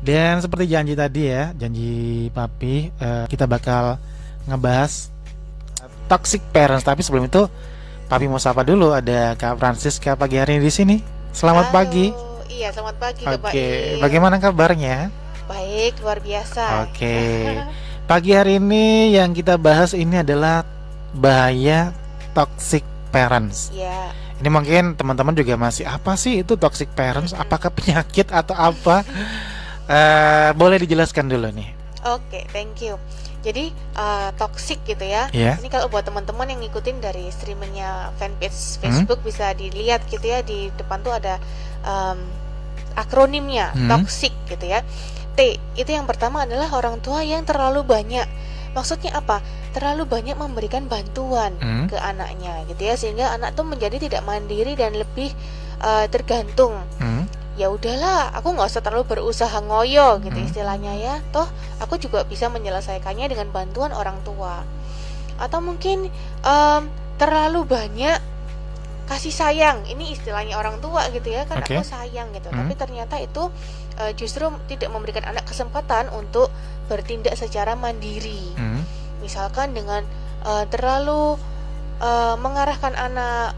Dan seperti janji tadi ya, janji Papi, kita bakal ngebahas toxic parents. Tapi sebelum itu, Papi mau sapa dulu. Ada Kak Francisca pagi hari ini di sini. Selamat pagi. Halo, iya selamat pagi Kak Oke, Baim. bagaimana kabarnya? Baik, luar biasa. Oke, pagi hari ini yang kita bahas ini adalah bahaya toxic parents. Ya, Ini mungkin teman-teman juga masih apa sih itu toxic parents? Apakah penyakit atau apa? Boleh dijelaskan dulu nih. oke, thank you. Jadi toxic gitu ya. Ya. Ini kalau buat teman-teman yang ngikutin dari streamingnya fanpage Facebook bisa dilihat gitu ya, di depan tuh ada akronimnya toxic gitu ya. T itu yang pertama adalah orang tua yang terlalu banyak. Maksudnya apa? Terlalu banyak memberikan bantuan ke anaknya gitu ya, sehingga anak tuh menjadi tidak mandiri dan lebih tergantung. Ya udahlah, aku nggak usah terlalu berusaha ngoyo gitu istilahnya ya. Toh aku juga bisa menyelesaikannya dengan bantuan orang tua. Atau mungkin terlalu banyak kasih sayang. Ini istilahnya orang tua gitu ya, kan Oke. aku sayang gitu. Tapi ternyata itu justru tidak memberikan anak kesempatan untuk bertindak secara mandiri. Misalkan dengan terlalu mengarahkan anak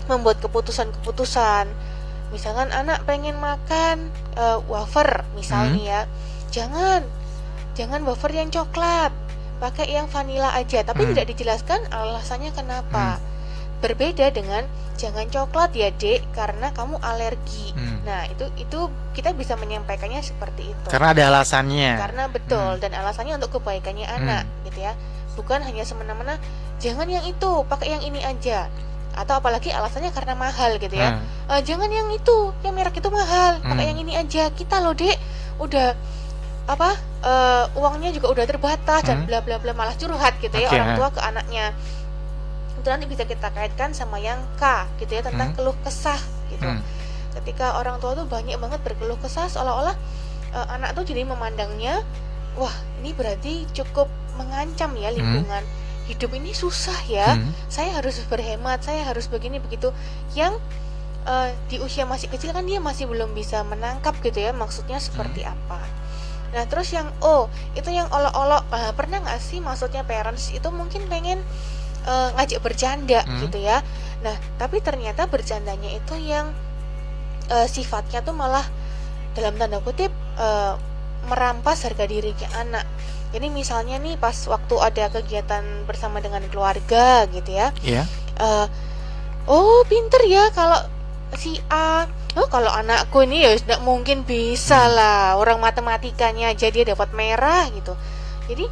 membuat keputusan-keputusan. Misalkan anak pengen makan wafer misalnya ya, jangan wafer yang coklat, pakai yang vanila aja. Tapi tidak dijelaskan alasannya kenapa. Berbeda dengan jangan coklat ya dek, karena kamu alergi. Nah itu kita bisa menyampaikannya seperti itu. Karena ada alasannya. Karena betul, dan alasannya untuk kebaikannya anak gitu ya. Bukan hanya semena-mena jangan yang itu, pakai yang ini aja. Atau apalagi alasannya karena mahal gitu ya. Jangan yang itu, yang merek itu mahal, pakai yang ini aja. Kita loh dek, udah uangnya juga udah terbatas dan bla bla bla, malah curhat gitu ya orang tua ke anaknya. Itu nanti bisa kita kaitkan sama yang K gitu ya, tentang keluh kesah gitu. Ketika orang tua tuh banyak banget berkeluh kesah, seolah-olah anak tuh jadi memandangnya, wah ini berarti cukup mengancam ya lingkungan. Hidup ini susah ya, saya harus berhemat, saya harus begini begitu. Yang di usia masih kecil kan dia masih belum bisa menangkap gitu ya, maksudnya seperti apa. Nah terus yang O itu yang olok-olok. Pernah nggak sih maksudnya parents itu mungkin pengen ngajak bercanda gitu ya. Nah tapi ternyata bercandanya itu yang sifatnya tuh malah dalam tanda kutip merampas harga dirinya anak. Jadi misalnya nih pas waktu ada kegiatan bersama dengan keluarga gitu ya. Oh pinter ya kalau si A. Oh kalau anakku ini ya tidak mungkin bisa lah, orang matematikanya aja dia dapat merah gitu. Jadi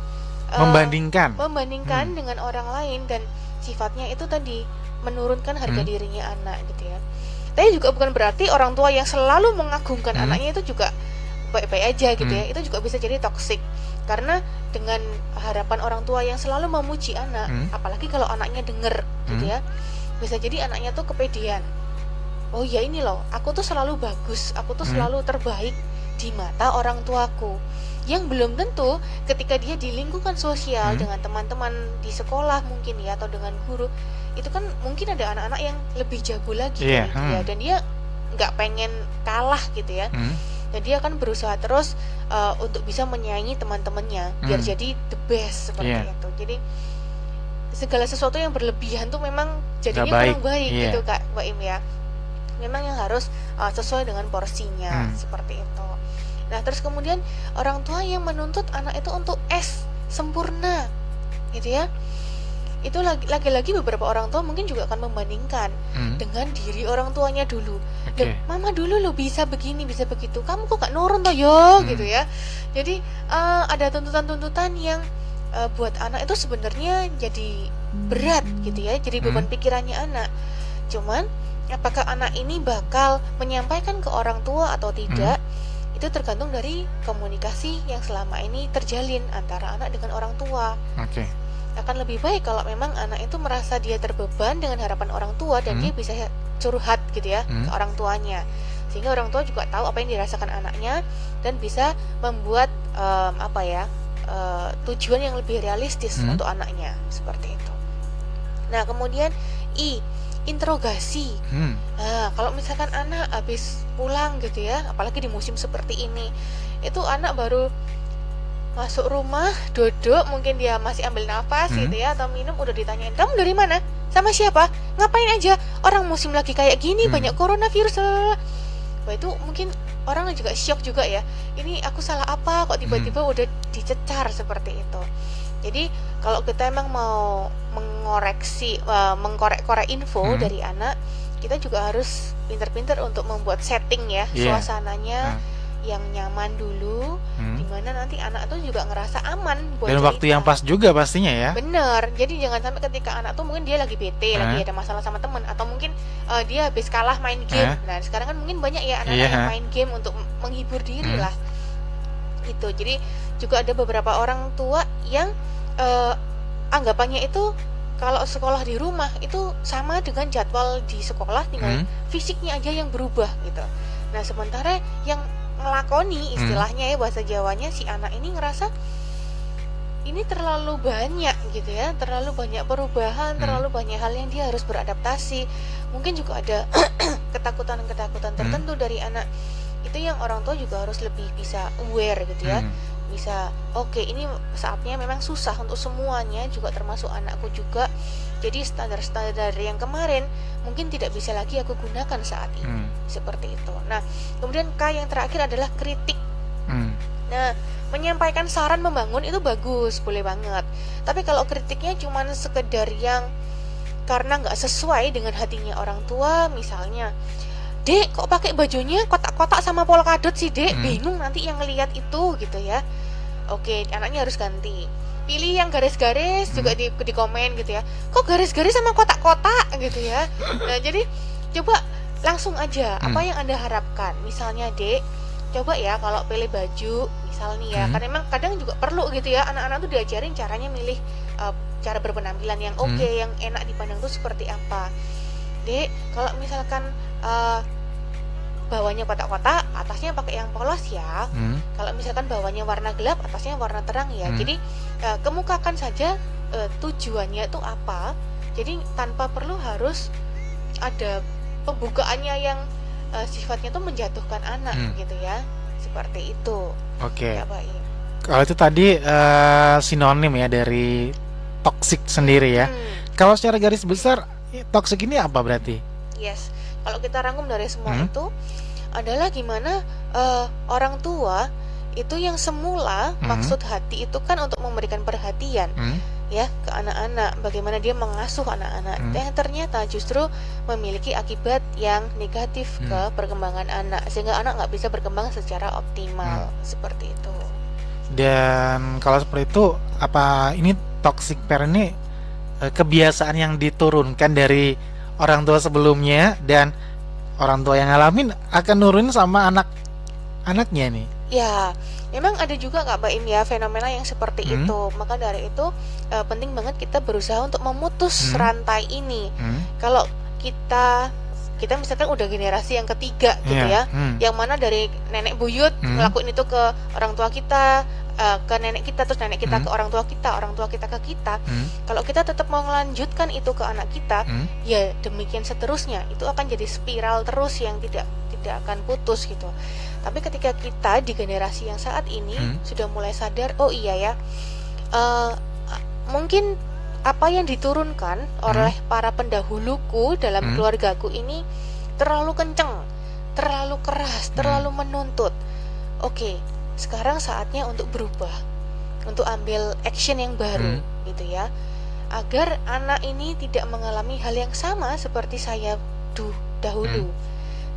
membandingkan dengan orang lain, dan sifatnya itu tadi menurunkan harga dirinya anak gitu ya. Tapi juga bukan berarti orang tua yang selalu mengagungkan anaknya itu juga baik-baik aja gitu ya. Itu juga bisa jadi toksik. Karena dengan harapan orang tua yang selalu memuji anak, apalagi kalau anaknya denger gitu ya, bisa jadi anaknya tuh kepedean. Oh ya ini loh, aku tuh selalu bagus, aku tuh selalu terbaik di mata orang tuaku. Yang belum tentu ketika dia di lingkungan sosial dengan teman-teman di sekolah mungkin ya, atau dengan guru, itu kan mungkin ada anak-anak yang lebih jago lagi dari dia, dan dia nggak pengen kalah gitu ya. Dan dia akan berusaha terus untuk bisa menyaingi teman-temannya biar jadi the best seperti itu. Jadi segala sesuatu yang berlebihan tuh memang jadinya kurang baik gitu Kak Mbak Im ya. Memang yang harus sesuai dengan porsinya seperti itu. Nah terus kemudian orang tua yang menuntut anak itu untuk sempurna gitu ya. Itu lagi-lagi beberapa orang tua mungkin juga akan membandingkan dengan diri orang tuanya dulu. Mama dulu lo bisa begini, bisa begitu, kamu kok gak nurun toh yo gitu ya. Jadi ada tuntutan-tuntutan yang buat anak itu sebenarnya jadi berat gitu ya, jadi beban pikirannya anak. Cuman apakah anak ini bakal menyampaikan ke orang tua atau tidak, itu tergantung dari komunikasi yang selama ini terjalin antara anak dengan orang tua. Akan lebih baik kalau memang anak itu merasa dia terbeban dengan harapan orang tua, dan dia bisa curhat gitu ya ke orang tuanya, sehingga orang tua juga tahu apa yang dirasakan anaknya dan bisa membuat tujuan yang lebih realistis untuk anaknya seperti itu. Nah kemudian I interogasi. Hmm. Nah, kalau misalkan anak habis pulang gitu ya, apalagi di musim seperti ini, itu anak baru masuk rumah, duduk, mungkin dia masih ambil nafas gitu ya, atau minum, udah ditanyain, kamu dari mana? Sama siapa? Ngapain aja? Orang musim lagi kayak gini, banyak coronavirus. Wah, itu mungkin orang juga shock juga ya. Ini aku salah apa? Kok tiba-tiba udah dicecar seperti itu? Jadi kalau kita emang mau mengoreksi, mengkorek-korek info dari anak, kita juga harus pinter-pinter untuk membuat setting ya, suasananya yang nyaman dulu, dimana nanti anak tuh juga ngerasa aman buat dan cerita. waktu yang pas juga pastinya ya. Bener, jadi jangan sampai ketika anak tuh mungkin dia lagi bete, lagi ada masalah sama temen, atau mungkin dia habis kalah main game. Nah sekarang kan mungkin banyak ya anak-anak yang main game untuk menghibur diri lah. Itu jadi juga ada beberapa orang tua yang anggapannya itu kalau sekolah di rumah itu sama dengan jadwal di sekolah, tinggal fisiknya aja yang berubah gitu. Nah sementara yang ngelakoni istilahnya ya, bahasa Jawanya, si anak ini ngerasa ini terlalu banyak gitu ya, terlalu banyak perubahan, terlalu banyak hal yang dia harus beradaptasi. Mungkin juga ada ketakutan-ketakutan tertentu dari anak. Itu yang orang tua juga harus lebih bisa aware gitu ya. Bisa oke, ini saatnya memang susah untuk semuanya, juga termasuk anakku juga. Jadi standar-standar yang kemarin mungkin tidak bisa lagi aku gunakan saat ini. Seperti itu. Nah, kemudian K yang terakhir adalah kritik. Nah, menyampaikan saran membangun itu bagus, boleh banget. Tapi kalau kritiknya cuma sekedar yang karena nggak sesuai dengan hatinya orang tua, misalnya, Dek, kok pakai bajunya kotak-kotak sama polkadot sih, Dek? Bingung nanti yang ngelihat itu gitu ya. Oke, anaknya harus ganti. Pilih yang garis-garis, juga di komen gitu ya. Kok garis-garis sama kotak-kotak gitu ya. Nah, jadi coba langsung aja apa yang Anda harapkan. Misalnya, Dek, coba ya kalau pilih baju misalnya ya, karena memang kadang juga perlu gitu ya, anak-anak tuh diajarin caranya milih cara berpenampilan yang oke, yang enak dipandang tuh seperti apa. Dek, kalau misalkan bawahnya kotak-kotak, atasnya pakai yang polos ya. Kalau misalkan bawahnya warna gelap, atasnya warna terang ya. Jadi kemukakan saja tujuannya itu apa. Jadi tanpa perlu harus ada pembukaannya yang sifatnya tuh menjatuhkan anak gitu ya. Seperti itu. Oke. Ya, baik. Kalau itu tadi sinonim ya dari toxic sendiri ya. Kalau secara garis besar toxic ini apa berarti? Yes. Kalau kita rangkum dari semua itu adalah gimana orang tua itu yang semula maksud hati itu kan untuk memberikan perhatian ya ke anak-anak, bagaimana dia mengasuh anak-anak, yang ternyata justru memiliki akibat yang negatif ke perkembangan anak, sehingga anak nggak bisa berkembang secara optimal seperti itu. Dan kalau seperti itu, apa ini toxic parent ini kebiasaan yang diturunkan dari orang tua sebelumnya dan orang tua yang ngalamin akan nurunin sama anak-anaknya nih? Ya, memang ada juga Kak Baim ya fenomena yang seperti itu. Maka dari itu penting banget kita berusaha untuk memutus rantai ini. Kalau kita misalkan udah generasi yang ketiga gitu ya, yang mana dari nenek buyut ngelakuin itu ke orang tua kita, ke nenek kita, terus nenek kita ke orang tua kita ke kita. Kalau kita tetap mau melanjutkan itu ke anak kita, ya demikian seterusnya, itu akan jadi spiral terus yang tidak akan putus gitu. Tapi ketika kita di generasi yang saat ini sudah mulai sadar, oh iya ya, mungkin apa yang diturunkan oleh para pendahuluku dalam keluargaku ini terlalu kenceng, terlalu keras, terlalu menuntut. Oke, sekarang saatnya untuk berubah, untuk ambil action yang baru gitu ya, agar anak ini tidak mengalami hal yang sama seperti saya dahulu.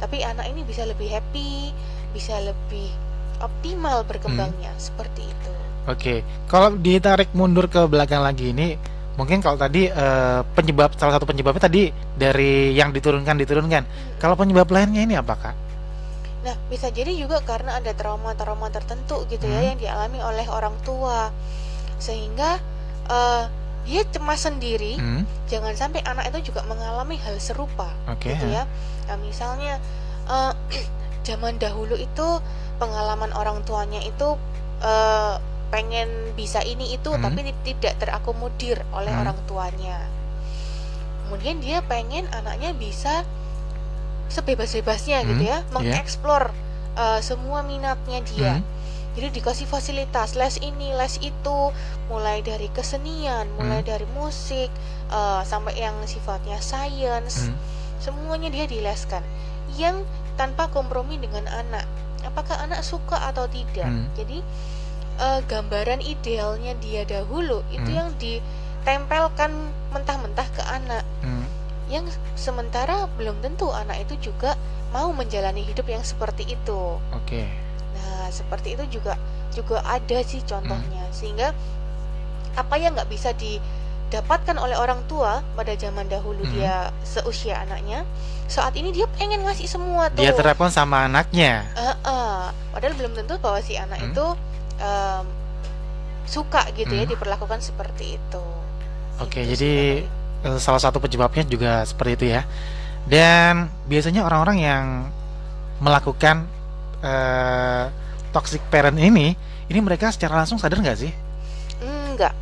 Tapi anak ini bisa lebih happy, bisa lebih optimal berkembangnya, seperti itu. Oke, kalau ditarik mundur ke belakang lagi ini, mungkin kalau tadi salah satu penyebabnya tadi dari yang diturunkan. Kalau penyebab lainnya ini apa, Kak? Nah, bisa jadi juga karena ada trauma-trauma tertentu gitu ya yang dialami oleh orang tua, sehingga dia cemas sendiri. Jangan sampai anak itu juga mengalami hal serupa, gitu ya. Nah, misalnya zaman dahulu itu pengalaman orang tuanya itu pengen bisa ini itu, tapi tidak terakomodir oleh orang tuanya. kemudian dia pengen anaknya bisa sebebas-bebasnya gitu ya, mengeksplor semua minatnya dia. Jadi dikasih fasilitas les ini, les itu, mulai dari kesenian, mulai dari musik, sampai yang sifatnya sains, semuanya dia dileskan. Yang tanpa kompromi dengan anak. Apakah anak suka atau tidak? Jadi gambaran idealnya dia dahulu itu yang ditempelkan mentah-mentah ke anak. Yang sementara belum tentu anak itu juga mau menjalani hidup yang seperti itu. Nah, seperti itu juga ada sih contohnya. Sehingga apa yang nggak bisa didapatkan oleh orang tua pada zaman dahulu dia seusia anaknya, saat ini dia pengen ngasih semua tuh. Dia terapkan sama anaknya. Padahal belum tentu bahwa si anak itu suka gitu ya diperlakukan seperti itu. Jadi salah satu penyebabnya juga seperti itu ya. Dan biasanya orang-orang yang melakukan toxic parent ini mereka secara langsung sadar nggak sih? Enggak,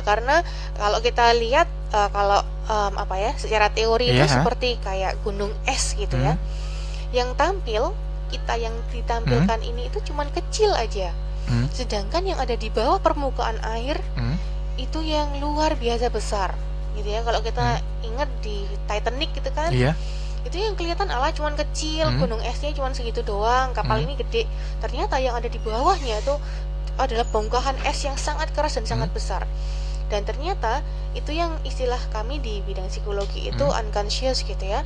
karena kalau kita lihat secara teori itu seperti kayak gunung es gitu ya. Yang tampil kita yang ditampilkan ini itu cuman kecil aja. Sedangkan yang ada di bawah permukaan air itu yang luar biasa besar gitu ya. Kalau kita ingat di Titanic gitu kan, itu yang kelihatan cuman kecil, gunung esnya cuman segitu doang, kapal ini gede. Ternyata yang ada di bawahnya itu adalah bongkahan es yang sangat keras dan sangat besar. Dan ternyata itu yang istilah kami di bidang psikologi itu unconscious gitu ya.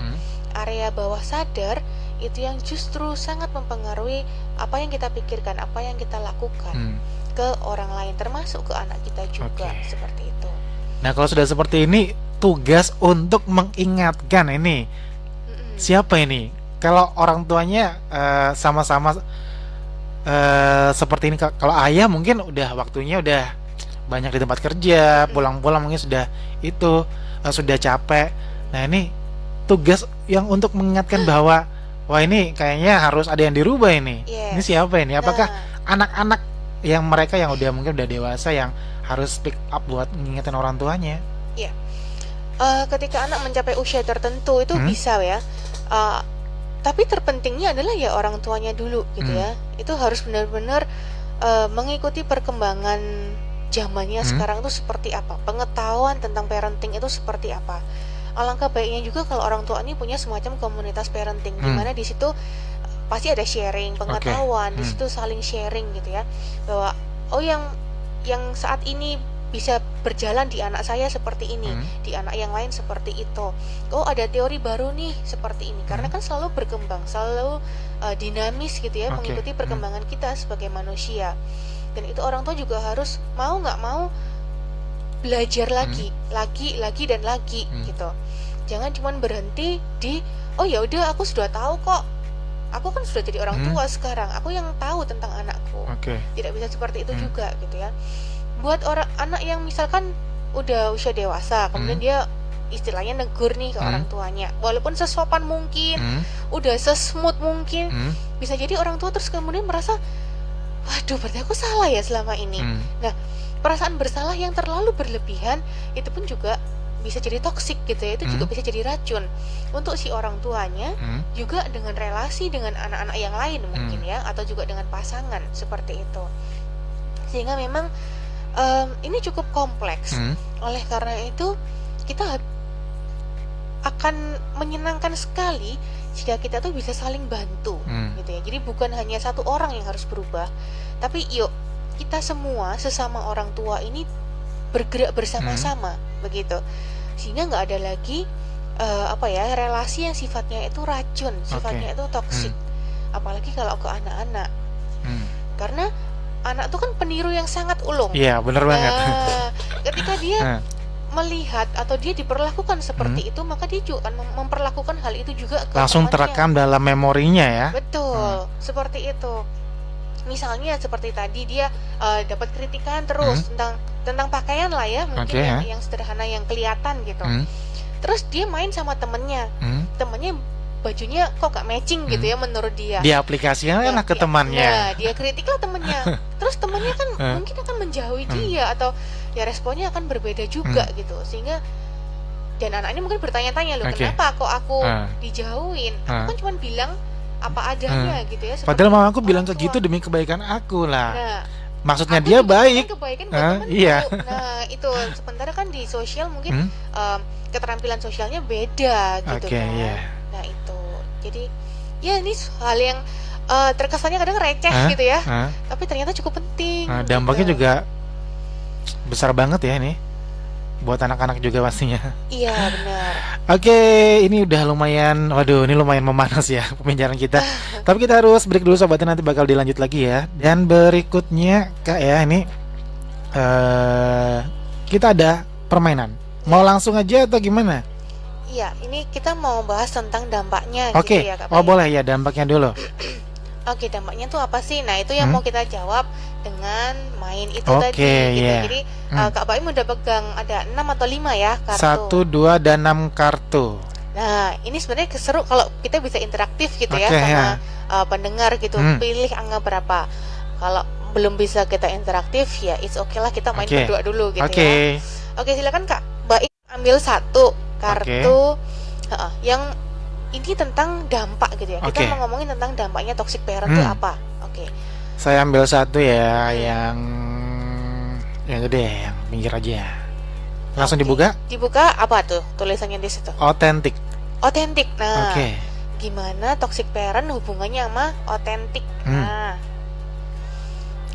Area bawah sadar itu yang justru sangat mempengaruhi apa yang kita pikirkan, apa yang kita lakukan ke orang lain, termasuk ke anak kita juga. Seperti itu. Nah, kalau sudah seperti ini, tugas untuk mengingatkan ini siapa ini? Kalau orang tuanya sama-sama seperti ini, kalau ayah mungkin udah waktunya udah banyak di tempat kerja, pulang-pulang mungkin sudah sudah capek. Nah, ini tugas yang untuk mengingatkan bahwa wah, ini kayaknya harus ada yang dirubah ini. Ini siapa ini? Apakah anak-anak yang mereka yang mungkin udah dewasa yang harus speak up buat mengingatkan orang tuanya? Ketika anak mencapai usia tertentu itu bisa ya. Tapi terpentingnya adalah ya orang tuanya dulu gitu ya. Itu harus benar-benar mengikuti perkembangan zamannya sekarang itu seperti apa, pengetahuan tentang parenting itu seperti apa. Alangkah baiknya juga kalau orang tua ini punya semacam komunitas parenting di mana di situ pasti ada sharing pengetahuan, di situ saling sharing gitu ya, bahwa yang saat ini bisa berjalan di anak saya seperti ini, di anak yang lain seperti itu. Ada teori baru nih seperti ini. Karena kan selalu berkembang, selalu dinamis gitu ya, mengikuti perkembangan kita sebagai manusia. Dan itu orang tua juga harus mau nggak mau belajar lagi dan lagi gitu. Jangan cuma berhenti di ya udah aku sudah tahu kok. Aku kan sudah jadi orang tua sekarang. Aku yang tahu tentang anakku. Tidak bisa seperti itu juga gitu ya. Buat anak yang misalkan udah usia dewasa, kemudian dia istilahnya negur nih ke orang tuanya, walaupun sesopan mungkin, udah sesmooth mungkin, bisa jadi orang tua terus kemudian merasa, waduh, berarti aku salah ya selama ini. Nah, perasaan bersalah yang terlalu berlebihan itu pun juga bisa jadi toksik gitu ya. Itu juga bisa jadi racun untuk si orang tuanya, juga dengan relasi dengan anak-anak yang lain mungkin ya, atau juga dengan pasangan seperti itu. Sehingga memang ini cukup kompleks. Oleh karena itu kita akan menyenangkan sekali jika kita tuh bisa saling bantu gitu ya. Jadi bukan hanya satu orang yang harus berubah, tapi yuk kita semua sesama orang tua ini bergerak bersama-sama begitu. Sehingga nggak ada lagi relasi yang sifatnya itu racun, sifatnya itu toksik. Apalagi kalau ke anak-anak. Karena anak tuh kan peniru yang sangat ulung. Iya, benar banget. Ketika dia melihat atau dia diperlakukan seperti itu, maka dia juga akan memperlakukan hal itu juga ke langsung terekam dalam memorinya ya. Betul, seperti itu. Misalnya seperti tadi dia dapat kritikan terus tentang pakaian lah ya, mungkin yang sederhana yang kelihatan gitu. Terus dia main sama temennya, temennya bajunya kok gak matching gitu ya menurut dia. Dia aplikasikan lah ke temannya. Nah, dia kritik lah temennya. Terus temennya kan mungkin akan menjauhi dia, atau ya responnya akan berbeda juga gitu. Sehingga Dan anak ini mungkin bertanya-tanya, loh, Oke. kenapa kok aku Ah. dijauhin? Ah. Aku kan cuma bilang apa adanya gitu ya. Padahal seperti mamaku bilang orang kayak gitu tua. demi kebaikan aku lah. Nah, Maksudnya aku dia juga baik. pengen kebaikan buat Ah, temenku. iya. Nah, itu sementara kan di sosial mungkin Hmm? keterampilan sosialnya beda gitu Oke, kan. iya. Nah, itu. Jadi ya ini hal yang terkesannya kadang receh Hah? gitu ya. Ah, Tapi ternyata cukup penting. dampaknya gitu. juga besar banget ya ini buat anak-anak juga pastinya. Iya, benar. Oke, ini udah lumayan, waduh, ini lumayan memanas ya pembicaraan kita. Tapi kita harus break dulu sobatnya, nanti bakal dilanjut lagi ya. Dan berikutnya Kak ya, ini kita ada permainan. Mau langsung aja atau gimana? Iya, ini kita mau bahas tentang dampaknya Oke, gitu ya, Kak oh Bayu. boleh ya, dampaknya dulu. Oke, dampaknya tuh apa sih? Nah, itu yang Hmm? mau kita jawab dengan main itu Oke, tadi gitu. iya. Jadi Hmm. Kak Baim udah pegang ada 6 atau 5 ya kartu. 1, 2, dan 6 kartu. Nah, ini sebenarnya keseru kalau kita bisa interaktif gitu ya Oke, sama ya. pendengar gitu. Hmm. Pilih angka berapa. Kalau belum bisa kita interaktif ya it's okay lah, kita main Oke. berdua dulu gitu Oke. ya. Oke, silakan Kak Baim ambil satu kartu yang ini tentang dampak gitu ya. Kita Oke. mau ngomongin tentang dampaknya toxic parent itu Hmm. apa. Oke. Saya ambil satu ya, Hmm. yang itu deh, yang pinggir aja. Langsung Oke. dibuka. Dibuka apa tuh tulisannya di situ? Otentik. Otentik. Nah, Oke. gimana toxic parent hubungannya sama otentik? Hmm. Nah,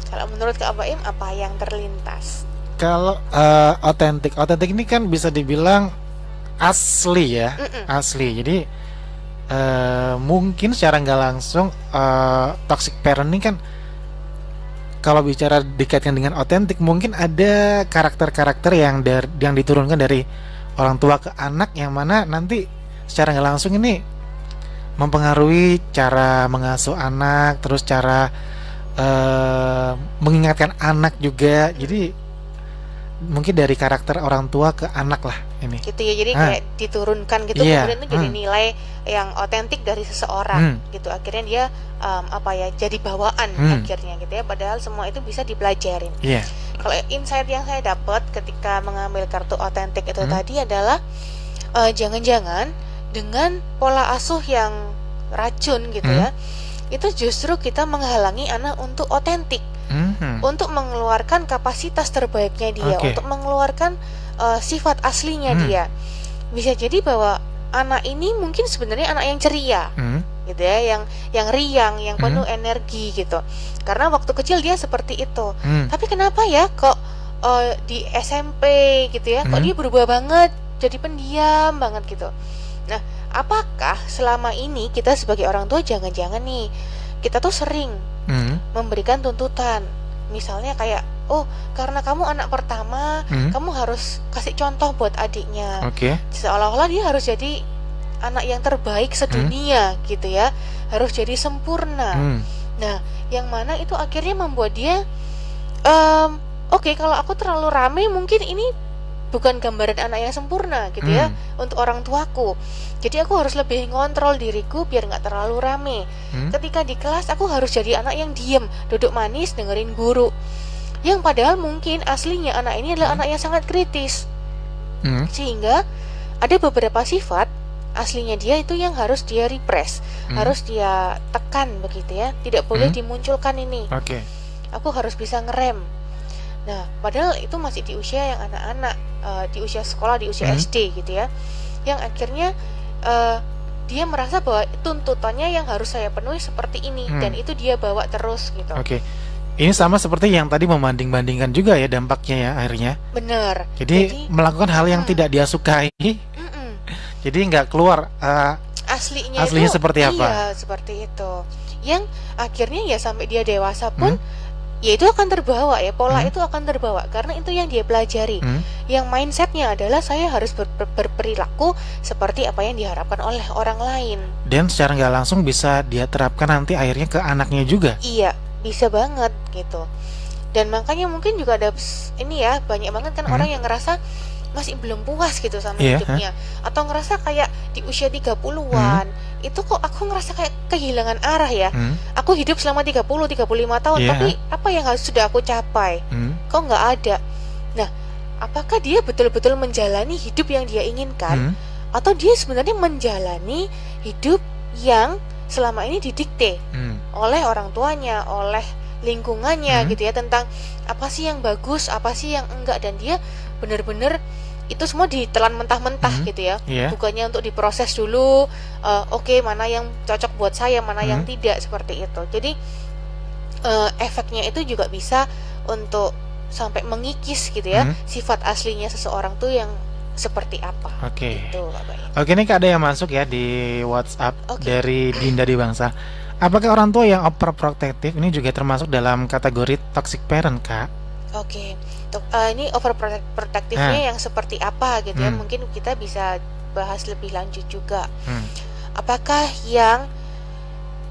kalau menurut Kak Baim apa yang terlintas? Kalau otentik ini kan bisa dibilang asli ya, Mm-mm. asli. Jadi mungkin secara nggak langsung toxic parent ini kan kalau bicara dikaitkan dengan otentik, mungkin ada karakter-karakter yang diturunkan dari orang tua ke anak, yang mana nanti secara nggak langsung ini mempengaruhi cara mengasuh anak, terus cara mengingatkan anak juga. Jadi mungkin dari karakter orang tua ke anak lah ini. Gitu ya, jadi Ah. kayak diturunkan gitu, Iya, kemudian itu jadi nilai yang otentik dari seseorang gitu. Akhirnya dia jadi bawaan akhirnya gitu ya. Padahal semua itu bisa dipelajarin. Iya. Kalau insight yang saya dapat ketika mengambil kartu otentik itu tadi adalah jangan-jangan dengan pola asuh yang racun gitu ya, itu justru kita menghalangi anak untuk otentik, untuk mengeluarkan kapasitas terbaiknya dia, Oke. untuk mengeluarkan sifat aslinya dia. Bisa jadi bahwa anak ini mungkin sebenarnya anak yang ceria gitu ya, yang riang, yang penuh energi gitu. Karena waktu kecil dia seperti itu. Tapi kenapa ya kok di SMP gitu ya, kok dia berubah banget, jadi pendiam banget gitu. Nah, apakah selama ini kita sebagai orang tua jangan-jangan nih kita tuh sering memberikan tuntutan, misalnya kayak, oh karena kamu anak pertama, kamu harus kasih contoh buat adiknya. Oke. Seolah-olah dia harus jadi anak yang terbaik sedunia gitu ya, harus jadi sempurna. Nah, yang mana itu akhirnya membuat dia oke, kalau aku terlalu rame mungkin ini bukan gambaran anak yang sempurna gitu ya untuk orang tuaku. Jadi aku harus lebih ngontrol diriku biar nggak terlalu rame. Ketika di kelas aku harus jadi anak yang diem, duduk manis, dengerin guru. Yang padahal mungkin aslinya anak ini adalah anak yang sangat kritis. Sehingga ada beberapa sifat aslinya dia itu yang harus dia repress, harus dia tekan begitu ya. Tidak boleh dimunculkan ini. Oke. Aku harus bisa ngerem. Nah, padahal itu masih di usia yang anak-anak, di usia sekolah, di usia SD gitu ya. Yang akhirnya dia merasa bahwa tuntutannya yang harus saya penuhi seperti ini, dan itu dia bawa terus gitu. Oke. Ini sama seperti yang tadi membanding-bandingkan juga ya dampaknya ya akhirnya. Bener. Jadi melakukan hal yang tidak dia sukai. Jadi nggak keluar aslinya aslinya itu, seperti apa. Iya, seperti itu. Yang akhirnya ya sampai dia dewasa pun ya itu akan terbawa ya, pola itu akan terbawa karena itu yang dia pelajari. Yang mindsetnya adalah saya harus berperilaku seperti apa yang diharapkan oleh orang lain. Dan secara nggak langsung bisa dia terapkan nanti akhirnya ke anaknya juga. Iya, bisa banget gitu. Dan makanya mungkin juga ada ini ya, banyak banget kan orang yang ngerasa masih belum puas gitu sama hidupnya, atau ngerasa kayak di usia 30-an itu kok aku ngerasa kayak kehilangan arah ya. Aku hidup selama 30-35 tahun tapi apa yang sudah aku capai? Kok nggak ada? Nah, apakah dia betul-betul menjalani hidup yang dia inginkan, atau dia sebenarnya menjalani hidup yang selama ini didikte oleh orang tuanya, oleh lingkungannya gitu ya, tentang apa sih yang bagus, apa sih yang enggak, dan dia benar-benar itu semua ditelan mentah-mentah gitu ya. Bukannya untuk diproses dulu, oke, mana yang cocok buat saya, mana yang tidak, seperti itu. Jadi efeknya itu juga bisa untuk sampai mengikis gitu ya sifat aslinya seseorang tuh yang seperti apa. Gitu, Kak Bayu. Oke, ini Kak ada yang masuk ya di WhatsApp dari Dinda di Bangsa. Apakah orang tua yang overprotective ini juga termasuk dalam kategori toxic parent, Kak? Oke, ini overprotective-nya yang seperti apa gitu ya? Mungkin kita bisa bahas lebih lanjut juga. Apakah yang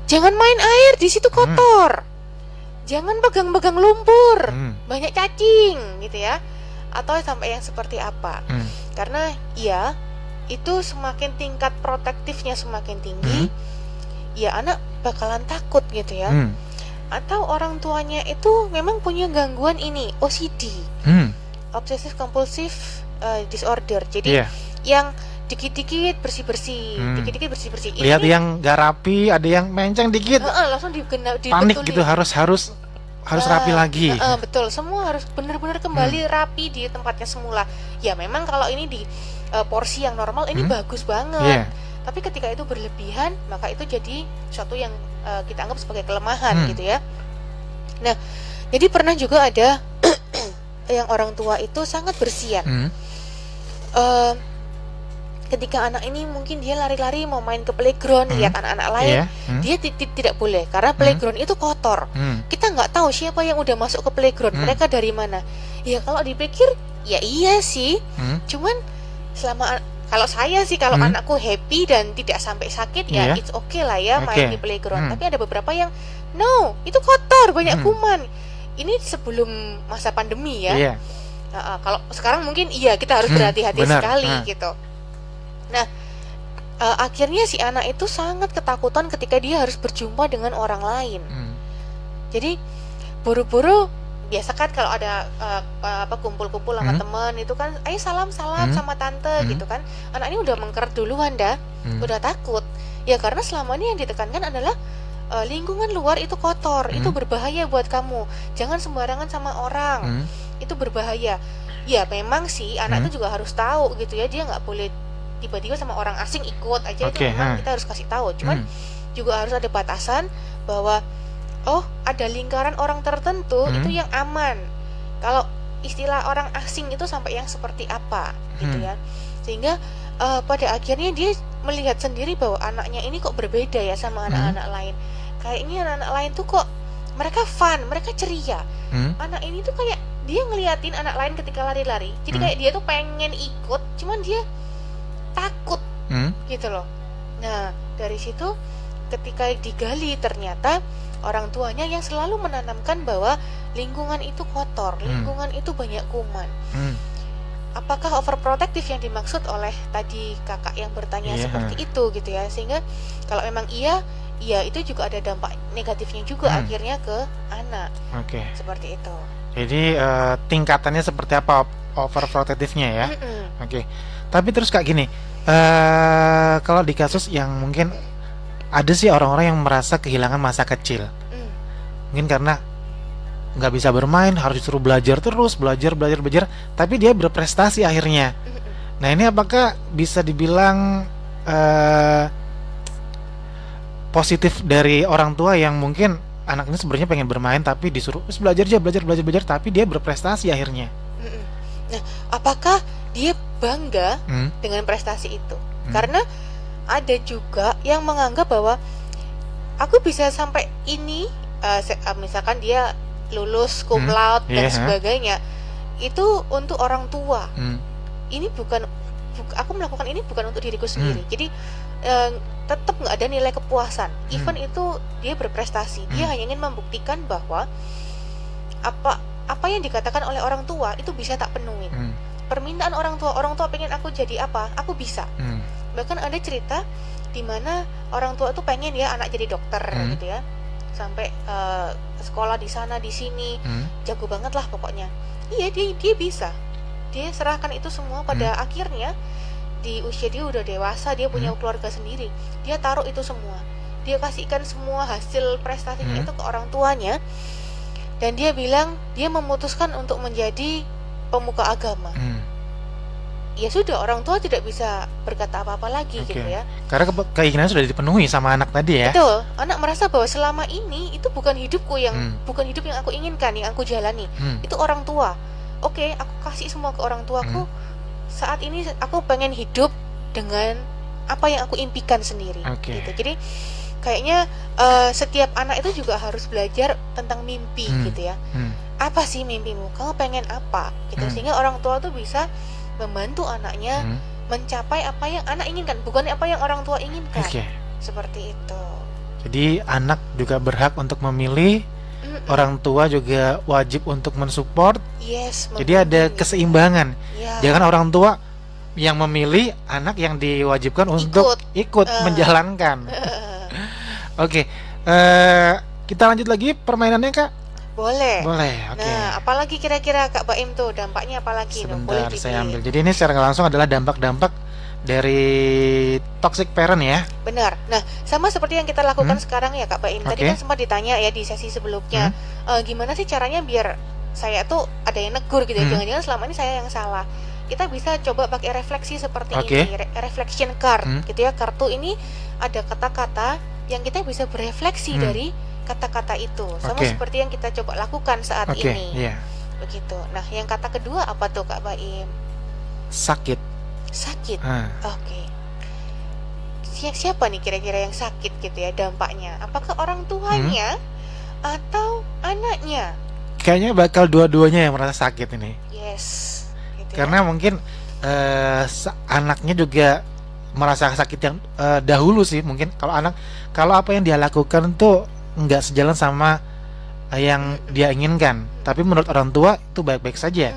jangan main air di situ kotor, jangan pegang-pegang lumpur, banyak cacing gitu ya? Atau sampai yang seperti apa? Karena ya itu semakin tingkat protektifnya semakin tinggi, ya anak bakalan takut gitu ya. Atau orang tuanya itu memang punya gangguan ini, OCD, obsessive compulsive disorder. Jadi yang dikit-dikit bersih-bersih, dikit-dikit bersih-bersih. Lihat yang gak rapi, ada yang menceng dikit, langsung panik gitu, harus rapi lagi. Betul, semua harus benar-benar kembali rapi di tempatnya semula. Ya memang kalau ini di porsi yang normal ini bagus banget. Tapi ketika itu berlebihan, maka itu jadi suatu yang kita anggap sebagai kelemahan gitu ya. Nah, jadi pernah juga ada yang orang tua itu sangat bersiap. Ketika anak ini mungkin dia lari-lari mau main ke playground, lihat anak-anak lain, dia tidak boleh karena playground itu kotor. Kita nggak tahu siapa yang udah masuk ke playground, mereka dari mana. Ya kalau dipikir, ya iya sih. Cuman kalau saya sih, kalau anakku happy dan tidak sampai sakit, ya it's okay lah ya main di playground. Tapi ada beberapa yang no, itu kotor, banyak kuman. Ini sebelum masa pandemi ya. Kalau sekarang mungkin kita harus berhati-hati sekali gitu. Nah, akhirnya si anak itu sangat ketakutan ketika dia harus berjumpa dengan orang lain. Jadi buru-buru, biasa kan kalau ada kumpul-kumpul sama teman itu kan, ayo salam sama tante gitu kan. Anak ini udah mengkeret duluan dah, udah takut. Ya karena selama ini yang ditekankan adalah lingkungan luar itu kotor, itu berbahaya buat kamu. Jangan sembarangan sama orang, itu berbahaya. Ya memang sih anak itu juga harus tahu gitu ya, dia nggak boleh tiba-tiba sama orang asing ikut aja. Itu memang kita harus kasih tahu. Cuman juga harus ada batasan bahwa ada lingkaran orang tertentu itu yang aman. Kalau istilah orang asing itu sampai yang seperti apa gitu ya. Sehingga pada akhirnya dia melihat sendiri bahwa anaknya ini kok berbeda ya sama anak-anak lain. Kayaknya anak-anak lain tuh kok mereka fun, mereka ceria. Anak ini tuh kayak dia ngeliatin anak lain ketika lari-lari. Jadi kayak dia tuh pengen ikut, cuman dia takut gitu loh. Nah, dari situ ketika digali ternyata orang tuanya yang selalu menanamkan bahwa lingkungan itu kotor, lingkungan itu banyak kuman. Apakah overprotective yang dimaksud oleh tadi kakak yang bertanya seperti itu gitu ya? Sehingga kalau memang iya itu juga ada dampak negatifnya juga akhirnya ke anak. Seperti itu. Jadi tingkatannya seperti apa overprotective-nya ya? Tapi terus Kak gini, kalau di kasus yang mungkin ada sih orang-orang yang merasa kehilangan masa kecil, mungkin karena nggak bisa bermain, harus disuruh belajar terus, belajar, tapi dia berprestasi akhirnya. Nah ini apakah bisa dibilang positif dari orang tua yang mungkin anak ini sebenarnya pengen bermain tapi disuruh belajar aja, belajar, tapi dia berprestasi akhirnya. Nah, apakah dia bangga dengan prestasi itu? Karena ada juga yang menganggap bahwa aku bisa sampai ini, misalkan dia lulus cum laude dan sebagainya, itu untuk orang tua. Ini bukan aku melakukan ini bukan untuk diriku sendiri. Jadi tetap nggak ada nilai kepuasan. Even itu dia berprestasi, dia hanya ingin membuktikan bahwa apa yang dikatakan oleh orang tua itu bisa tak penuhin. Permintaan orang tua pengen aku jadi apa, aku bisa. Bahkan ada cerita di mana orang tua tuh pengen ya anak jadi dokter gitu ya, sampai sekolah di sana di sini, jago banget lah pokoknya. Iya dia bisa. dia serahkan itu semua pada akhirnya di usia dia udah dewasa, dia punya keluarga sendiri, dia taruh itu semua, dia kasihkan semua hasil prestasinya itu ke orang tuanya, dan dia bilang dia memutuskan untuk menjadi pemuka agama. Ya sudah, orang tua tidak bisa berkata apa-apa lagi gitu ya. Karena keinginan sudah dipenuhi sama anak tadi ya. Betul. Anak merasa bahwa selama ini itu bukan hidupku yang bukan hidup yang aku inginkan, yang aku jalani. Itu orang tua. Oke, aku kasih semua ke orang tuaku. Saat ini aku pengen hidup dengan apa yang aku impikan sendiri. Gitu. Jadi kayaknya setiap anak itu juga harus belajar tentang mimpi gitu ya. Apa sih mimpimu? Kamu pengen apa? Gitu. Sehingga orang tua tuh bisa membantu anaknya mencapai apa yang anak inginkan, bukan apa yang orang tua inginkan. Seperti itu. Jadi anak juga berhak untuk memilih, orang tua juga wajib untuk mensupport. Jadi ada keseimbangan. Jangan orang tua yang memilih, anak yang diwajibkan untuk ikut menjalankan. Kita lanjut lagi permainannya, Kak. Boleh. Oke. Nah, apalagi kira-kira Kak Baim tuh dampaknya apalagi? Sebentar, saya ambil. Jadi ini secara nggak langsung adalah dampak-dampak dari toxic parent ya. Benar. Nah, sama seperti yang kita lakukan sekarang ya Kak Baim. Tadi kan sempat ditanya ya di sesi sebelumnya, gimana sih caranya biar saya tuh ada yang negur gitu ya. Jangan-jangan selama ini saya yang salah. Kita bisa coba pakai refleksi seperti ini, reflection card gitu ya. Kartu ini ada kata-kata yang kita bisa berefleksi dari kata-kata itu, sama seperti yang kita coba lakukan saat ini. Begitu. Nah, yang kata kedua apa tuh Kak Baim? Sakit. Siapa nih kira-kira yang sakit gitu ya dampaknya? Apakah orang tuanya atau anaknya? Kayaknya bakal dua-duanya yang merasa sakit ini. Gitu karena mungkin anaknya juga merasa sakit yang dahulu sih. Mungkin kalau apa yang dia lakukan tuh nggak sejalan sama yang dia inginkan, tapi menurut orang tua itu baik-baik saja.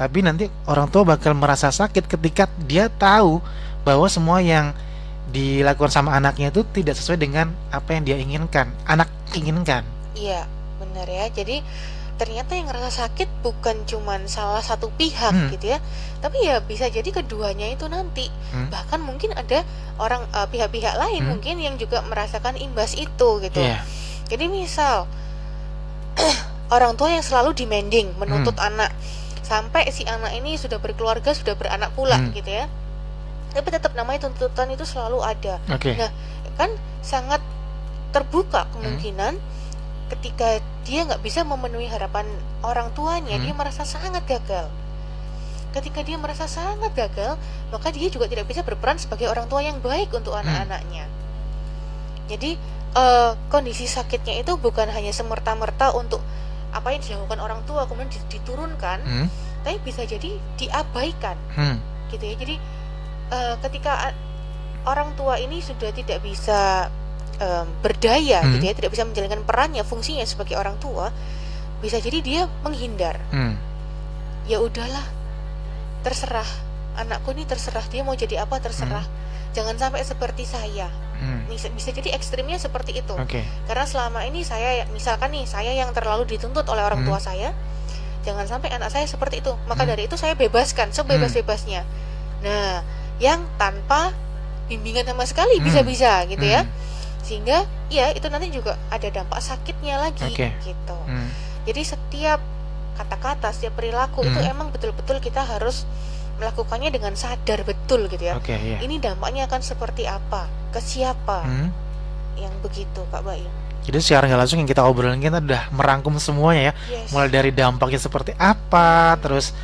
Tapi nanti orang tua bakal merasa sakit ketika dia tahu bahwa semua yang dilakukan sama anaknya itu tidak sesuai dengan apa yang dia inginkan, anak inginkan. Iya, benar ya. Jadi ternyata yang ngerasa sakit bukan cuman salah satu pihak gitu ya, tapi ya bisa jadi keduanya itu nanti. Bahkan mungkin ada orang pihak-pihak lain mungkin yang juga merasakan imbas itu gitu. Jadi misal orang tua yang selalu demanding, menuntut anak sampai si anak ini sudah berkeluarga, sudah beranak pula gitu ya, tapi tetap namanya tuntutan itu selalu ada. Nah, kan sangat terbuka kemungkinan ketika dia nggak bisa memenuhi harapan orang tuanya, dia merasa sangat gagal. Ketika dia merasa sangat gagal, maka dia juga tidak bisa berperan sebagai orang tua yang baik untuk anak-anaknya. Jadi kondisi sakitnya itu bukan hanya semerta-merta untuk apa yang dilakukan orang tua kemudian diturunkan, tapi bisa jadi diabaikan gitu ya. Jadi ketika orang tua ini sudah tidak bisa berdaya gitu ya, tidak bisa menjalankan perannya, fungsinya sebagai orang tua, bisa jadi dia menghindar. Ya udahlah, terserah anakku ini, terserah dia mau jadi apa, terserah. Jangan sampai seperti saya. Bisa jadi ekstrimnya seperti itu. Karena selama ini saya, misalkan nih, saya yang terlalu dituntut oleh orang tua saya, jangan sampai anak saya seperti itu. Maka dari itu saya bebaskan sebebas-bebasnya. Nah, yang tanpa bimbingan sama sekali bisa-bisa gitu ya. Sehingga ya itu nanti juga ada dampak sakitnya lagi gitu. Jadi setiap kata-kata, setiap perilaku itu emang betul-betul kita harus melakukannya dengan sadar betul gitu ya. Ini dampaknya akan seperti apa, ke siapa, yang begitu Kak Baim. Jadi secara nggak langsung yang kita obrolin, kita udah merangkum semuanya ya. Mulai dari dampaknya seperti apa, terus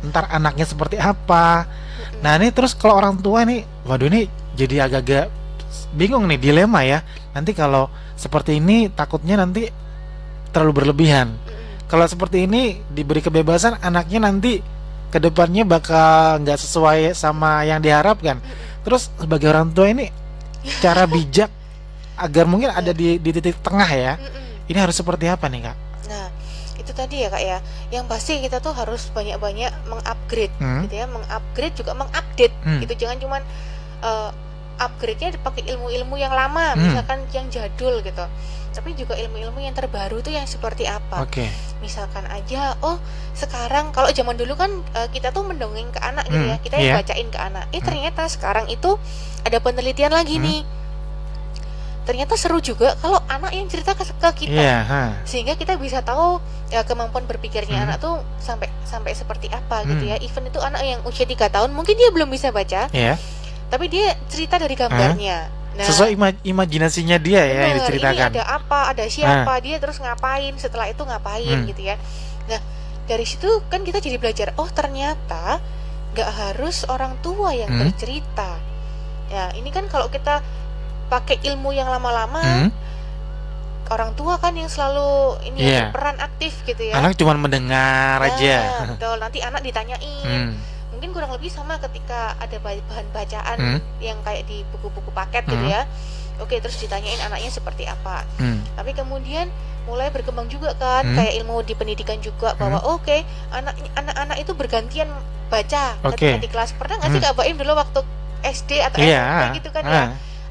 ntar anaknya seperti apa. Nah ini terus kalau orang tua nih, waduh ini jadi agak-agak bingung nih, dilema ya. Nanti kalau seperti ini takutnya nanti terlalu berlebihan. Kalau seperti ini diberi kebebasan, anaknya nanti kedepannya bakal nggak sesuai sama yang diharapkan. Terus sebagai orang tua ini cara bijak agar mungkin ada di titik tengah ya. Ini harus seperti apa nih Kak? Nah itu tadi ya Kak ya, yang pasti kita tuh harus banyak-banyak mengupgrade gitu ya, mengupgrade juga mengupdate gitu. Jangan cuman upgrade-nya pakai ilmu-ilmu yang lama, misalkan yang jadul gitu. Tapi juga ilmu-ilmu yang terbaru tuh yang seperti apa. Oke. Misalkan aja, oh sekarang kalau zaman dulu kan kita tuh mendongeng ke anak gitu ya, kita yang bacain ke anak. Ternyata sekarang itu ada penelitian lagi nih. Ternyata seru juga kalau anak yang cerita ke kita, sehingga kita bisa tahu ya kemampuan berpikirnya anak tuh sampai seperti apa gitu ya. Even itu anak yang usia 3 tahun mungkin dia belum bisa baca, tapi dia cerita dari gambarnya. Nah, sesuai imajinasinya dia ya yang diceritakan. Ini ada apa, ada siapa, dia terus ngapain, setelah itu ngapain gitu ya. Nah dari situ kan kita jadi belajar, oh ternyata nggak harus orang tua yang bercerita. Ya ini kan kalau kita pakai ilmu yang lama-lama, orang tua kan yang selalu ini berperan aktif gitu ya. Anak cuma mendengar aja. Betul, nanti anak ditanyain. Mungkin kurang lebih sama ketika ada bahan bacaan yang kayak di buku-buku paket gitu ya. Oke, terus ditanyain anaknya seperti apa. Tapi kemudian mulai berkembang juga kan, kayak ilmu di pendidikan juga, bahwa oke, anak-anak itu bergantian baca ketika di kelas. Pernah nggak sih Kak Baim dulu waktu SD atau SMP gitu kan ya?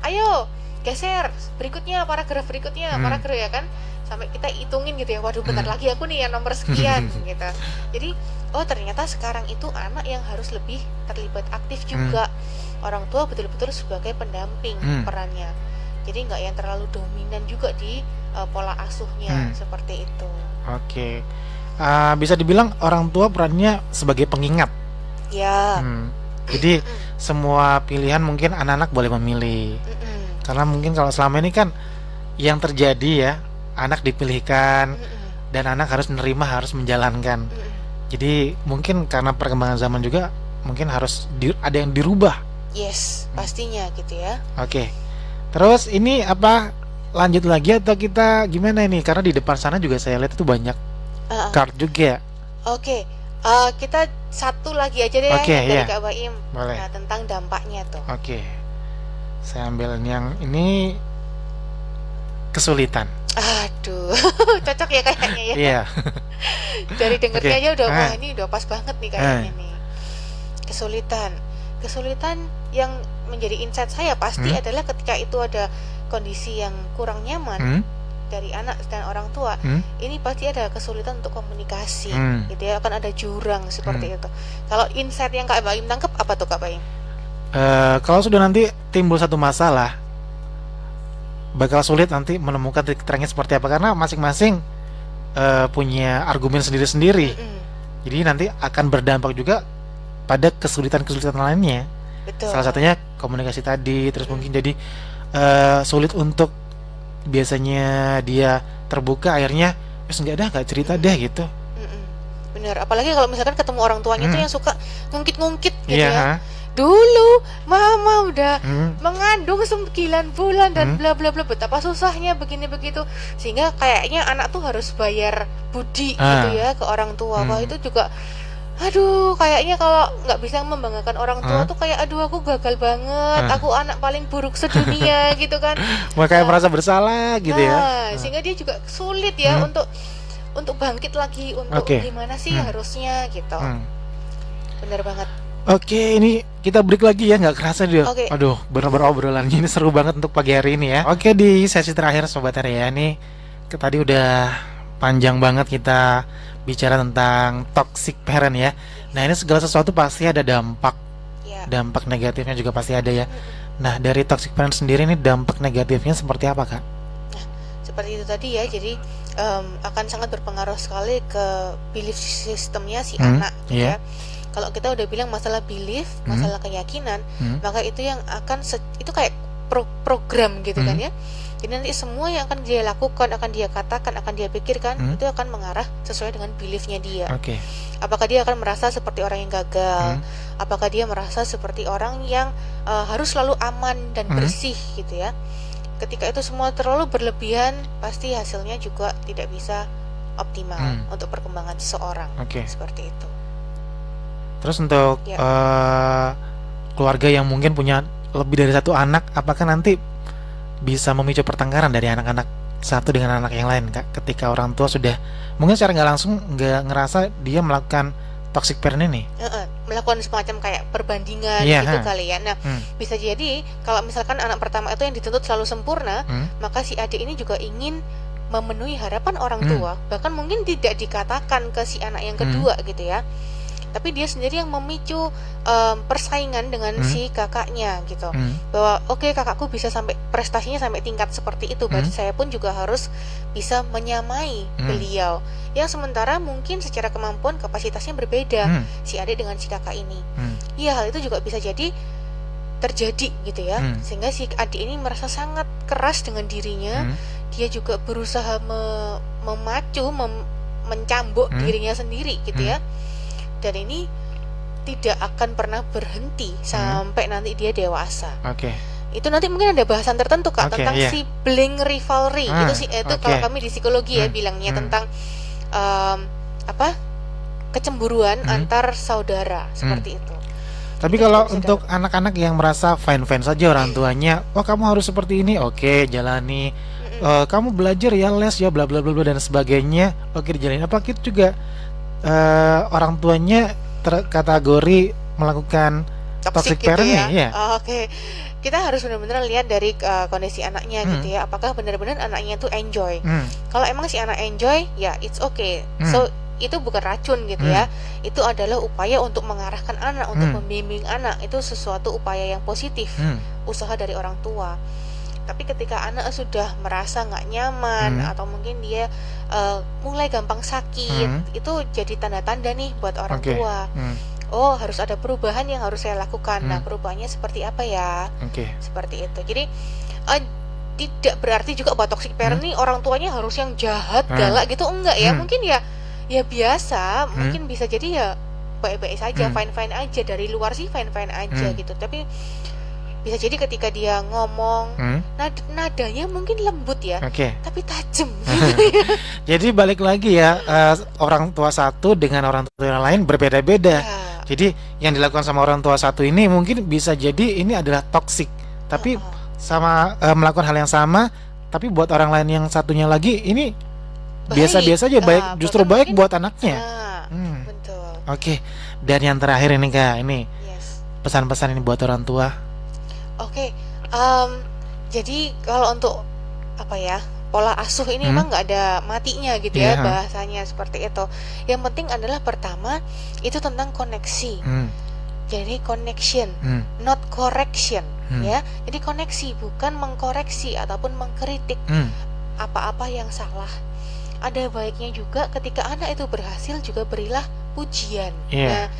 Ayo geser berikutnya, paragraf berikutnya, paragraf ya kan, sampai kita hitungin gitu ya, waduh bentar lagi aku nih yang nomor sekian gitu. Jadi oh ternyata sekarang itu anak yang harus lebih terlibat aktif juga. Orang tua betul-betul sebagai pendamping perannya, jadi nggak yang terlalu dominan juga di pola asuhnya seperti itu. Oke. Bisa dibilang orang tua perannya sebagai pengingat ya. Jadi semua pilihan mungkin anak-anak boleh memilih. Karena mungkin kalau selama ini kan yang terjadi ya, anak dipilihkan dan anak harus menerima, harus menjalankan. Jadi mungkin karena perkembangan zaman juga mungkin harus ada yang dirubah. Yes, pastinya gitu ya. Oke. Terus ini apa, lanjut lagi atau kita gimana ini? Karena di depan sana juga saya lihat itu banyak card juga. Oke. Kita satu lagi aja deh dari Kak Baim. Nah, tentang dampaknya tuh. Oke. Saya ambil yang ini, kesulitan. Aduh, cocok ya kayaknya ya. Iya. Dari dengernya aja udah wah ini udah pas banget nih kayaknya nih. Kesulitan yang menjadi insight saya pasti adalah ketika itu ada kondisi yang kurang nyaman dari anak dan orang tua. Ini pasti ada kesulitan untuk komunikasi gitu ya, akan ada jurang seperti itu. Kalau insight yang Kak Baim tangkap apa tuh Kak Baim? Kalau sudah nanti timbul satu masalah, bakal sulit nanti menemukan titik terangnya seperti apa, karena masing-masing punya argumen sendiri-sendiri. Jadi nanti akan berdampak juga pada kesulitan-kesulitan lainnya. Betul. Salah satunya komunikasi tadi, terus mungkin jadi sulit untuk biasanya dia terbuka, akhirnya nggak cerita deh gitu. Bener, apalagi kalau misalkan ketemu orang tuanya tuh yang suka ngungkit-ngungkit gitu ya. Dulu mama udah mengandung 9 bulan dan bla bla bla, betapa susahnya begini begitu, sehingga kayaknya anak tuh harus bayar budi gitu ya ke orang tua. Wah itu juga aduh, kayaknya kalau nggak bisa membanggakan orang tua tuh kayak aduh aku gagal banget, aku anak paling buruk sedunia gitu kan. Makanya merasa bersalah gitu ya. Sehingga dia juga sulit ya untuk bangkit lagi, untuk gimana sih harusnya gitu. Bener banget. Oke, ini kita break lagi ya, nggak kerasa dia. Aduh, bener-bener obrolannya ini seru banget untuk pagi hari ini ya. Oke, di sesi terakhir Sobat Area nih, tadi udah panjang banget kita bicara tentang toxic parent ya. Nah, ini segala sesuatu pasti ada dampak. Dampak negatifnya juga pasti ada ya. Nah, dari toxic parent sendiri ini dampak negatifnya seperti apa, Kak? Nah, seperti itu tadi ya, jadi akan sangat berpengaruh sekali ke belief systemnya si anak gitu ya. Kalau kita udah bilang masalah belief, masalah keyakinan, maka itu yang akan itu kayak program gitu kan ya. Jadi nanti semua yang akan dia lakukan, akan dia katakan, akan dia pikirkan, itu akan mengarah sesuai dengan beliefnya dia. Apakah dia akan merasa seperti orang yang gagal? Apakah dia merasa seperti orang yang harus selalu aman dan bersih gitu ya? Ketika itu semua terlalu berlebihan, pasti hasilnya juga tidak bisa optimal untuk perkembangan seseorang. Seperti itu. Terus untuk keluarga yang mungkin punya lebih dari satu anak, apakah nanti bisa memicu pertengkaran dari anak-anak satu dengan anak yang lain, Kak? Ketika orang tua sudah mungkin secara nggak langsung nggak ngerasa dia melakukan toxic parent ini. melakukan semacam kayak perbandingan Iya, gitu ha. kali ya. Nah, bisa jadi kalau misalkan anak pertama itu yang dituntut selalu sempurna, maka si adik ini juga ingin memenuhi harapan orang tua, bahkan mungkin tidak dikatakan ke si anak yang kedua gitu ya, tapi dia sendiri yang memicu persaingan dengan si kakaknya gitu, bahwa oke, kakakku bisa sampai prestasinya sampai tingkat seperti itu, berarti saya pun juga harus bisa menyamai beliau, yang sementara mungkin secara kemampuan kapasitasnya berbeda si adik dengan si kakak ini. Iya, hal itu juga bisa jadi terjadi gitu ya, sehingga si adik ini merasa sangat keras dengan dirinya. Dia juga berusaha memacu, mencambuk dirinya sendiri gitu ya, dan ini tidak akan pernah berhenti sampai nanti dia dewasa. Itu nanti mungkin ada bahasan tertentu Kak tentang sibling rivalry. Itu kalau kami di psikologi ya bilangnya tentang kecemburuan antar saudara seperti itu. Tapi kalau untuk anak-anak yang merasa fine-fine saja orang tuanya, wah kamu harus seperti ini, oke jalani. Kamu belajar ya, les ya, bla bla bla bla dan sebagainya, oke dijalani. Apakah itu juga orang tuanya terkategori melakukan toxic gitu parenting ya? Oke. Kita harus benar-benar lihat dari kondisi anaknya gitu ya, apakah benar-benar anaknya itu enjoy. Kalau emang si anak enjoy, ya it's okay. So itu bukan racun gitu ya, itu adalah upaya untuk mengarahkan anak, untuk membimbing anak, itu sesuatu upaya yang positif, usaha dari orang tua. Tapi ketika anak sudah merasa nggak nyaman atau mungkin dia mulai gampang sakit, itu jadi tanda-tanda nih buat orang tua. Oh, harus ada perubahan yang harus saya lakukan. Nah, perubahannya seperti apa ya? Seperti itu. Jadi tidak berarti juga bahwa toxic parent nih orang tuanya harus yang jahat, galak gitu, enggak ya. Mungkin ya biasa, mungkin bisa jadi ya baik-baik saja, fine-fine aja, dari luar sih fine-fine aja gitu. Tapi bisa jadi ketika dia ngomong, nadanya mungkin lembut ya, tapi tajam gitu ya. Jadi balik lagi ya, orang tua satu dengan orang tua yang lain berbeda-beda. Jadi yang dilakukan sama orang tua satu ini mungkin bisa jadi ini adalah toksik, tapi sama melakukan hal yang sama, tapi buat orang lain yang satunya lagi ini biasa-biasa aja, baik, justru baik buat anaknya. Betul. Dan yang terakhir ini Kak, ini pesan-pesan ini buat orang tua. Jadi kalau untuk pola asuh ini emang nggak ada matinya gitu ya, bahasanya seperti itu. Yang penting adalah pertama itu tentang koneksi. Jadi connection, not correction ya. Jadi koneksi, bukan mengkoreksi ataupun mengkritik apa-apa yang salah. Ada baiknya juga ketika anak itu berhasil juga berilah pujian. Nah,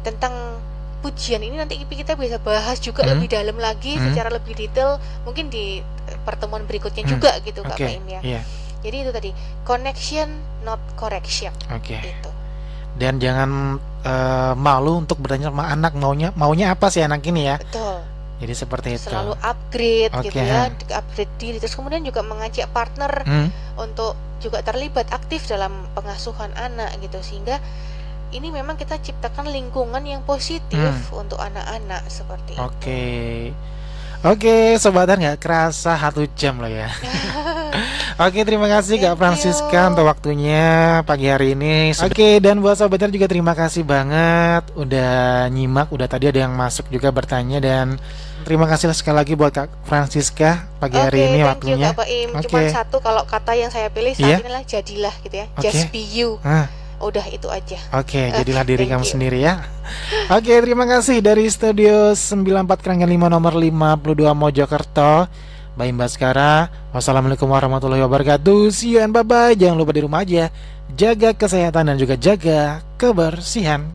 tentang pujian ini nanti kita bisa bahas juga lebih dalam lagi, secara lebih detail mungkin di pertemuan berikutnya juga gitu Kak Im ya. Jadi itu tadi, connection not correction. Itu. Dan jangan malu untuk bertanya sama anak maunya apa sih anak ini ya. Betul. Jadi seperti itu. Selalu upgrade gitu ya, upgrade diri, terus kemudian juga mengajak partner untuk juga terlibat aktif dalam pengasuhan anak gitu, sehingga ini memang kita ciptakan lingkungan yang positif untuk anak-anak seperti itu. Oke, sobat, nggak kerasa 1 jam loh ya. Terima kasih Kak Francisca untuk waktunya pagi hari ini. Dan buat sobatnya juga terima kasih banget udah nyimak, udah tadi ada yang masuk juga bertanya, dan terima kasih sekali lagi buat Kak Francisca pagi hari ini waktunya. Kak Im. Cuma satu kalau kata yang saya pilih saat ini lah, jadilah gitu ya. Just be you. Udah itu aja. Jadilah diri kamu sendiri ya. Terima kasih dari studio 94 Keranggan 5 nomor 52 Mojokerto, Mbak Baskara. Wassalamualaikum warahmatullahi wabarakatuh. See you and bye-bye. Jangan lupa di rumah aja, jaga kesehatan dan juga jaga kebersihan.